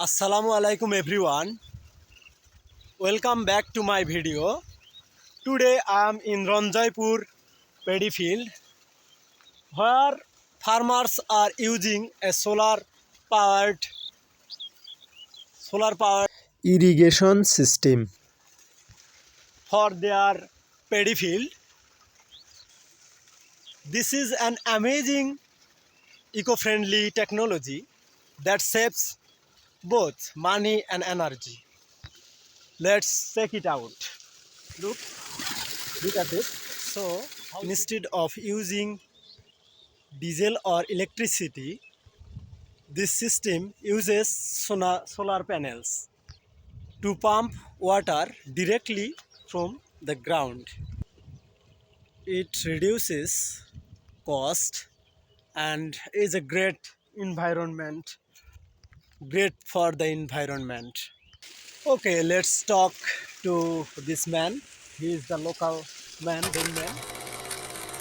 Assalamu alaikum everyone. Welcome back to my video. Today I am in Ranjaipur paddy field where farmers are using a solar powered irrigation system for their paddy field. This is an amazing eco-friendly technology that saves both money and energy. Let's check it out. Look, look at it. So instead of using diesel or electricity, this system uses solar panels to pump water directly from the ground. It reduces cost and is a great for the environment. Okay, let's talk to this man. He is the local man, Ben man.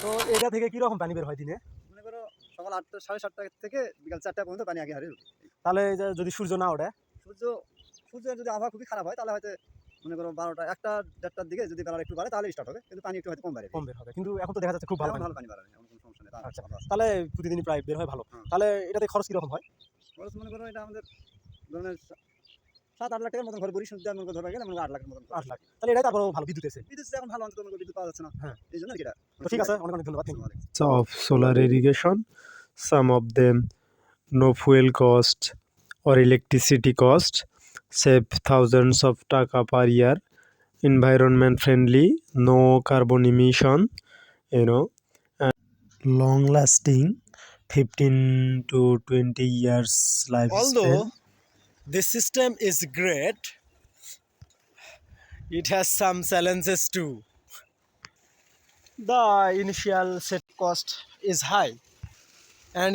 তো এটা থেকে কিরকম পানি বের হয় দিনে? মনে করো সকাল ৮টা ৭:৩০ থেকে বিকাল ৪টা পর্যন্ত পানি আগে হারে ওঠে। তাহলে যদি সূর্য না ওঠে? সূর্যের যদি আবহাওয়া খুবই খারাপ হয় তাহলে হয়তো মনে করো ১২টা ১টা ১:৩০টার দিকে যদি বেলা একটু বাড়ে তাহলে স্টার্ট হবে, কিন্তু পানি একটু হয়তো কম বের হবে। কিন্তু এখন তো দেখা যাচ্ছে খুব ভালো ভালো পানি বাড়ে, এমন কোনো সমস্যা নেই। আচ্ছা, তাহলে প্রতিদিনই প্রায় বের হয় ভালো। তাহলে এটাতে খরচ কিরকম হয়? খরচ মনে করো এটা আমাদের ধরনের ৭-৮ লাখ টাকার মতন ঘরে পরিশোধ দেওয়ার মতো ধরা গেলে মনে করো ৮ লাখের মতন। ৮ লাখ। তাহলে এটাই তারপরেও ভালো বিদ্যুৎ এসে। বিদ্যুৎ এখন ভালো, অন্তত বিদ্যুৎ পাওয়া যাচ্ছে না। হ্যাঁ, এই জন্য এটা। তো ঠিক আছে, অনেক ধন্যবাদ। So of solar irrigation, some of them no fuel cost or electricity cost, save thousands of taka per year, environment friendly, no carbon emission, and long lasting 15 to 20 years lifespan. Although this system is great, it has some challenges too. The initial set cost is high, and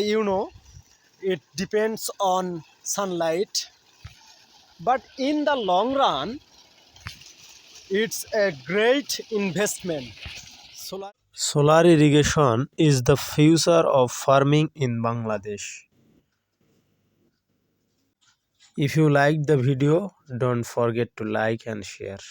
it depends on sunlight. But in the long run, it's a great investment. Solar irrigation is the future of farming in Bangladesh. If you liked the video, don't forget to like and share.